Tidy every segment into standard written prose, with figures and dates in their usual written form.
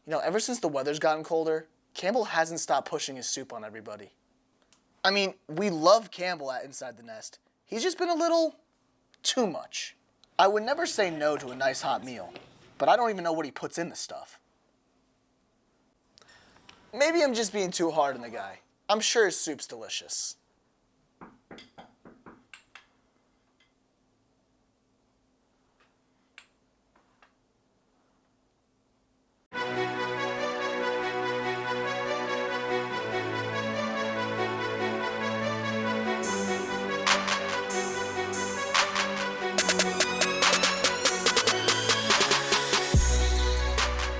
Ever since the weather's gotten colder, Campbell hasn't stopped pushing his soup on everybody. I mean, we love Campbell at Inside the Nest. He's just been a little too much. I would never say no to a nice hot meal, but I don't even know what he puts in the stuff. Maybe I'm just being too hard on the guy. I'm sure his soup's delicious.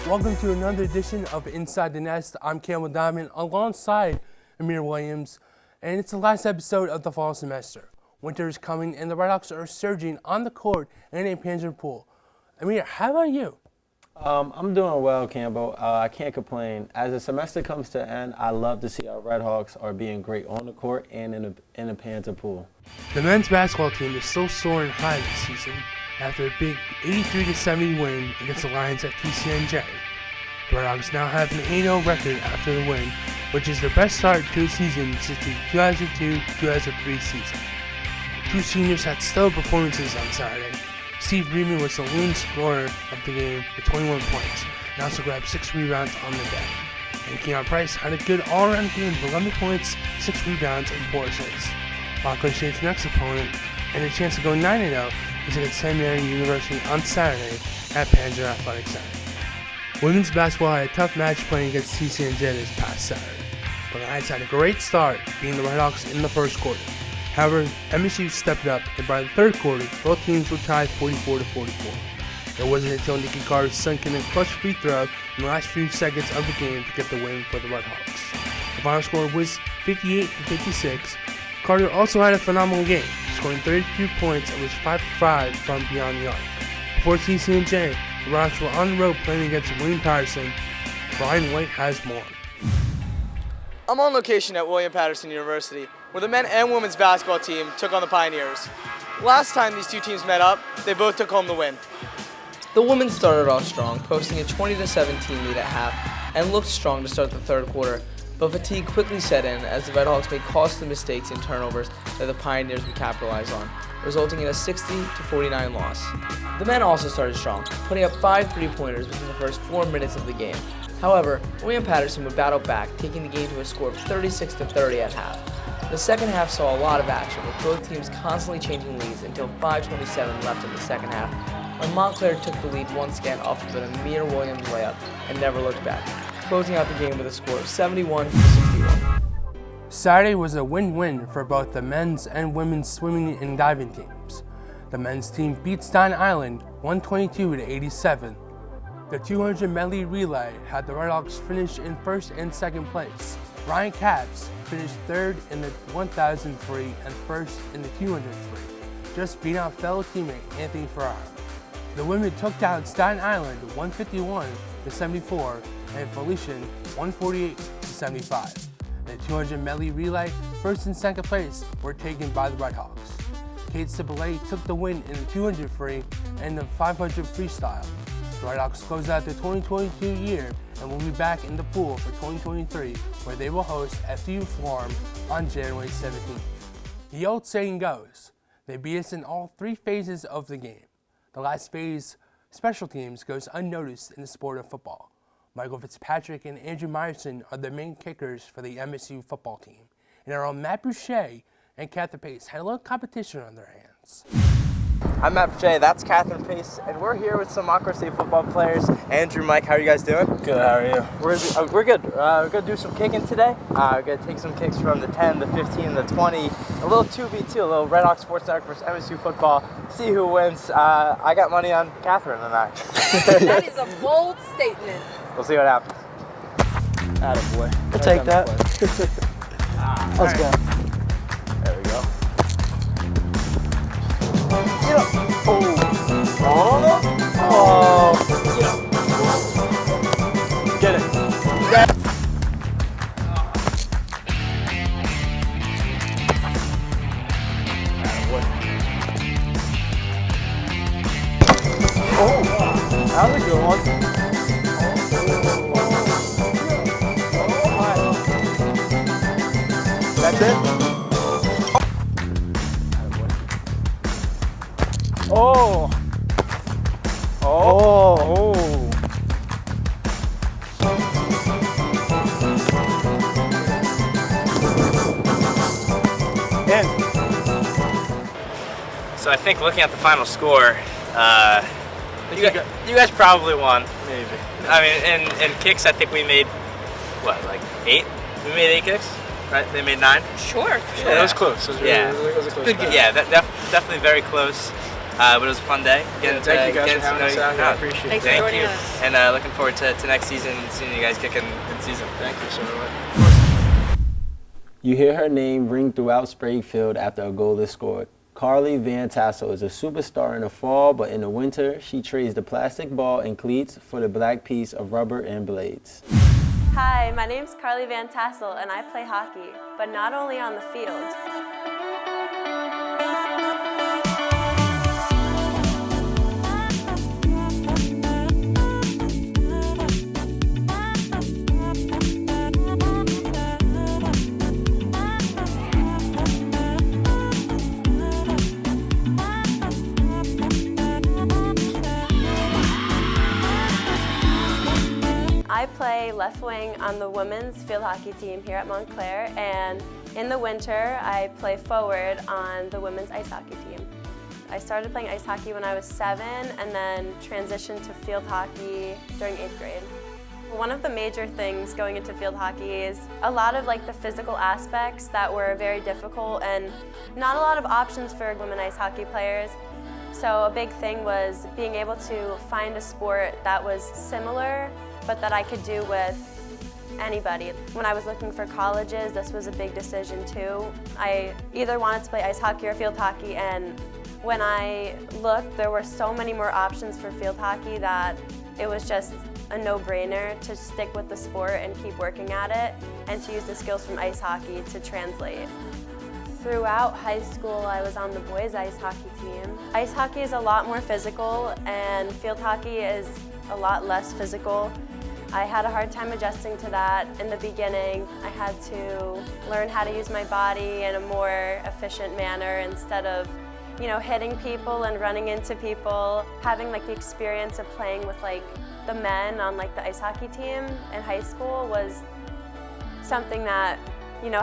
Welcome to another edition of Inside the Nest. I'm Campbell Diamond alongside Amir Williams, and it's the last episode of the fall semester. Winter is coming and the Red Hawks are surging on the court in a Panzer pool. Amir, how about you? I'm doing well, Campbell. I can't complain. As the semester comes to an end, I love to see our Red Hawks are being great on the court and in a Panzer pool. The men's basketball team is still soaring high this season after a big 83-70 win against the Lions at TCNJ. The Red Hawks now have an 8-0 record after the win, which is their best start to a season since the 2002-2003 season. Two seniors had stellar performances on Saturday. Steve Reedman was the leading scorer of the game with 21 points and also grabbed 6 rebounds on the day. And Keon Price had a good all-around game with 11 points, 6 rebounds, and 4 assists. Rockland State's next opponent and a chance to go 9-0 is against St. Mary University on Saturday at Panzer Athletic Center. Women's basketball had a tough match playing against TCNJ this past Saturday, but the Knights had a great start, beating the Red Hawks in the first quarter. However, MSU stepped up, and by the third quarter, both teams were tied 44-44. It wasn't until Nikki Carter sunk in a clutch free throw in the last few seconds of the game to get the win for the Red Hawks. The final score was 58-56. Carter also had a phenomenal game, scoring 32 points and was 5-5 from beyond the arc. Before TCNJ, the Red Hawks were on the road playing against William Patterson. Brian White has more. I'm on location at William Patterson University, where the men and women's basketball team took on the Pioneers. Last time these two teams met up, they both took home the win. The women started off strong, posting a 20-17 lead at half, and looked strong to start the third quarter, but fatigue quickly set in as the Red Hawks made costly mistakes and turnovers that the Pioneers would capitalize on, resulting in a 60-49 loss. The men also started strong, putting up 5 3-pointers within the first 4 minutes of the game. However, William Patterson would battle back, taking the game to a score of 36-30 at half. The second half saw a lot of action, with both teams constantly changing leads until 5:27 left in the second half, when Montclair took the lead once again off of an Amir Williams layup and never looked back, closing out the game with a score of 71-61. Saturday was a win-win for both the men's and women's swimming and diving teams. The men's team beat Staten Island 122-87. The 200 medley relay had the Red Hawks finish in first and second place. Ryan Capps finished third in the 1000 free and first in the 200 free, just beating out fellow teammate Anthony Ferraro. The women took down Staten Island 151-74 and Felician 148-75. The 200 medley relay, first and second place, were taken by the Red Hawks. Kate Cipollette took the win in the 200 free and the 500 freestyle. The Red Hawks close out the 2022 year and will be back in the pool for 2023, where they will host FDU Forum on January 17th. The old saying goes, they beat us in all 3 phases of the game. The last phase, special teams, goes unnoticed in the sport of football. Michael Fitzpatrick and Andrew Meyerson are the main kickers for the MSU football team, and our own Matt Boucher and Catherine Pace had a little competition on their hands. I'm Matt Boucher, that's Catherine Pace, and we're here with some Montclair State football players. Andrew, Mike, how are you guys doing? Good, how are you? We're good. We're going to do some kicking today. We're going to take some kicks from the 10, the 15, the 20, a little 2v2, a little Red Hawks Sports Network versus MSU football. See who wins. I got money on Catherine tonight. That is a bold statement. We'll see what happens. Attaboy. We'll take that. Let's go. There we go. Get up. Oh. Get it. Get it. Oh, that was a good one. it. Oh. Oh. Oh. In. So I think looking at the final score, you guys probably won. Maybe. I mean, in kicks, I think we made, what, like 8? We made 8 kicks, right? They made 9? Sure. Yeah, that was close. It was a close Good, battle. yeah, definitely very close. But it was a fun day. Thank you guys for having us out here. I appreciate it. Thanks for Thank joining you. us. And looking forward to next season and seeing you guys kick in season. Thank you so much. You hear her name ring throughout Spraguefield after a goal is scored. Carly Van Tassel is a superstar in the fall, but in the winter, she trades the plastic ball and cleats for the black piece of rubber and blades. Hi, my name's Carly Van Tassel and I play hockey, but not only on the field. I play left wing on the women's field hockey team here at Montclair, and in the winter I play forward on the women's ice hockey team. I started playing ice hockey when I was 7 and then transitioned to field hockey during 8th grade. One of the major things going into field hockey is a lot of the physical aspects that were very difficult and not a lot of options for women ice hockey players. So a big thing was being able to find a sport that was similar but that I could do with anybody. When I was looking for colleges, this was a big decision too. I either wanted to play ice hockey or field hockey, and when I looked, there were so many more options for field hockey that it was just a no-brainer to stick with the sport and keep working at it and to use the skills from ice hockey to translate. Throughout high school, I was on the boys' ice hockey team. Ice hockey is a lot more physical and field hockey is a lot less physical. I had a hard time adjusting to that in the beginning. I had to learn how to use my body in a more efficient manner instead of, hitting people and running into people. Having the experience of playing with the men on the ice hockey team in high school was something that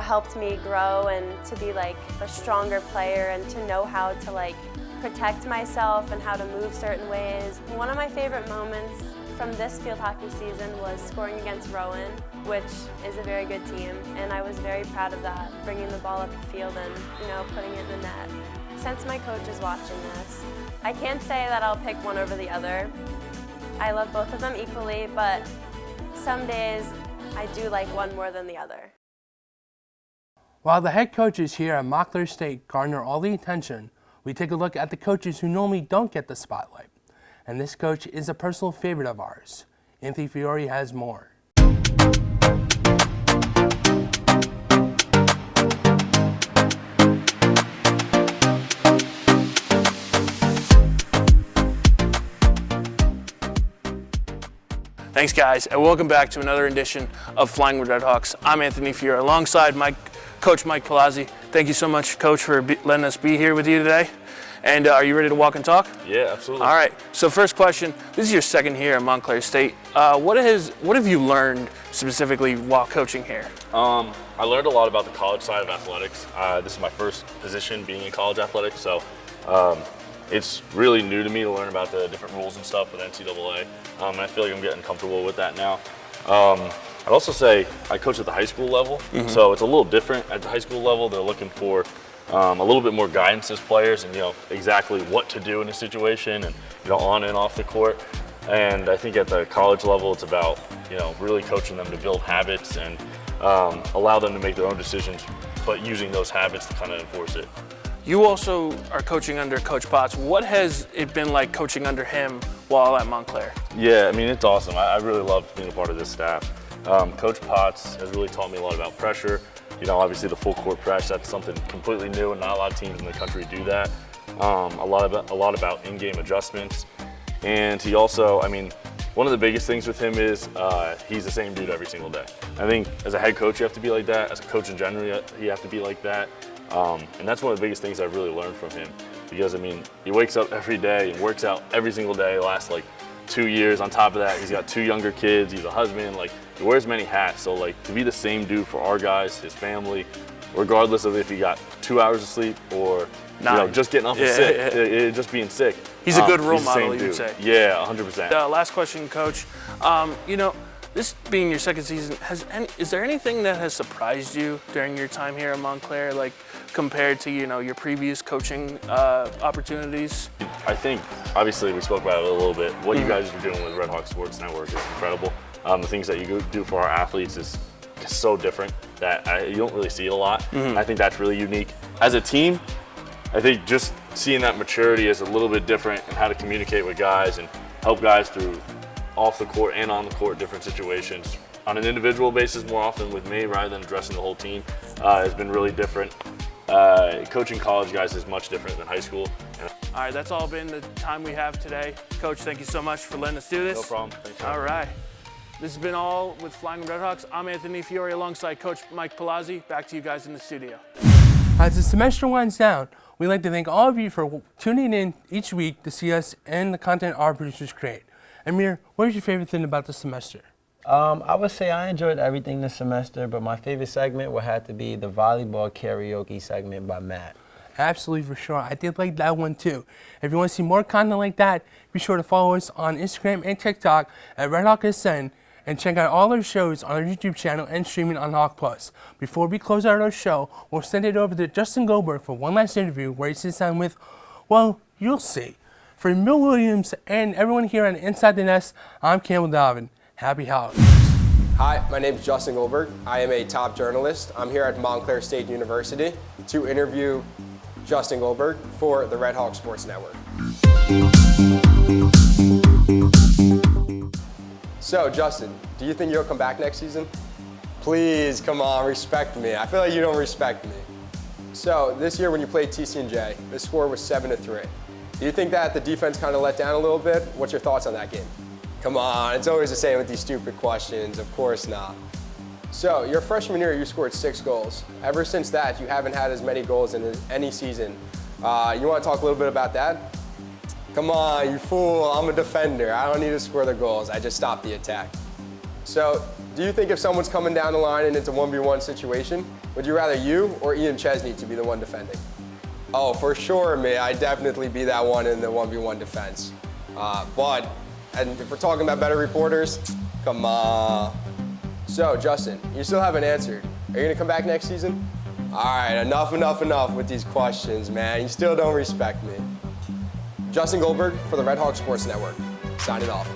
helped me grow and to be a stronger player and to know how to protect myself and how to move certain ways. One of my favorite moments from this field hockey season was scoring against Rowan, which is a very good team, and I was very proud of that, bringing the ball up the field and putting it in the net. Since my coach is watching this, I can't say that I'll pick one over the other. I love both of them equally, but some days I do like one more than the other. While the head coaches here at Montclair State garner all the attention, we take a look at the coaches who normally don't get the spotlight. And this coach is a personal favorite of ours. Anthony Fiore has more. Thanks guys, and welcome back to another edition of Flying with Redhawks. I'm Anthony Fiore alongside Coach Mike Palazzi. Thank you so much, Coach, for letting us be here with you today. And are you ready to walk and talk? Yeah, absolutely. All right. So first question, this is your second year at Montclair State. What have you learned specifically while coaching here? I learned a lot about the college side of athletics. This is my first position being in college athletics, so it's really new to me to learn about the different rules and stuff with NCAA. And I feel like I'm getting comfortable with that now. I'd also say I coach at the high school level, so it's a little different. At the high school level, they're looking for a little bit more guidance as players and exactly what to do in a situation and on and off the court. And I think at the college level it's about really coaching them to build habits and allow them to make their own decisions, but using those habits to kind of enforce it. You also are coaching under Coach Potts. What has it been like coaching under him while at Montclair? Yeah, I mean, it's awesome. I really love being a part of this staff. Coach Potts has really taught me a lot about pressure. Obviously the full court press, that's something completely new and not a lot of teams in the country do that. A lot about in-game adjustments. And he also, one of the biggest things with him is he's the same dude every single day. I think as a head coach, you have to be like that. As a coach in general, you have to be like that. And that's one of the biggest things I've really learned from him. Because, I mean, he wakes up every day and works out every single day, the last, like, 2 years. On top of that, he's got 2 younger kids. He's a husband. Like, he wears many hats. So, like, to be the same dude for our guys, his family, regardless of if he got 2 hours of sleep or you know, just getting off sick, just being sick. He's a good role model, you would say. Yeah, 100%. Last question, Coach. You know, this being your second season, is there anything that has surprised you during your time here at Montclair, like compared to, you know, your previous coaching opportunities? I think, obviously, we spoke about it a little bit. What you guys are doing with Red Hawk Sports Network is incredible. The things that you do for our athletes is so different that you don't really see it a lot. I think that's really unique. As a team, I think just seeing that maturity is a little bit different and how to communicate with guys and help guys through off the court and on the court different situations. On an individual basis more often with me rather than addressing the whole team has been really different. Coaching college guys is much different than high school. All right, that's all been the time we have today. Coach, thank you so much for letting us do this. No problem. Thanks. All right. This has been all with Flying Redhawks. I'm Anthony Fiore alongside Coach Mike Palazzi. Back to you guys in the studio. As the semester winds down, we'd like to thank all of you for tuning in each week to see us and the content our producers create. Amir, what is your favorite thing about the semester? I would say I enjoyed everything this semester, but my favorite segment would have to be the volleyball karaoke segment by Matt. Absolutely, for sure. I did like that one too. If you want to see more content like that, be sure to follow us on Instagram and TikTok at RedHawkSN and check out all our shows on our YouTube channel and streaming on Hawk Plus. Before we close out our show, we'll send it over to Justin Goldberg for one last interview where he sits down with, well, you'll see. For Mill Williams and everyone here on Inside the Nest, I'm Campbell Dalvin. Happy holidays. Hi, my name is Justin Goldberg. I am a top journalist. I'm here at Montclair State University to interview Justin Goldberg for the Red Hawk Sports Network. So, Justin, do you think you'll come back next season? Please, come on, respect me. I feel like you don't respect me. So, this year when you played TC&J, the score was 7-3. Do you think that the defense kind of let down a little bit? What's your thoughts on that game? Come on, it's always the same with these stupid questions. Of course not. So, your freshman year, you scored 6 goals. Ever since that, you haven't had as many goals in any season. You want to talk a little bit about that? Come on, you fool, I'm a defender. I don't need to score the goals. I just stop the attack. So, do you think if someone's coming down the line and it's a 1v1 situation, would you rather you or Ian Chesney to be the one defending? Oh, for sure, man. I'd definitely be that one in the 1v1 defense. And if we're talking about better reporters, come on. So, Justin, you still haven't answered. Are you going to come back next season? All right, enough with these questions, man. You still don't respect me. Justin Goldberg for the Red Hawk Sports Network. Signing off.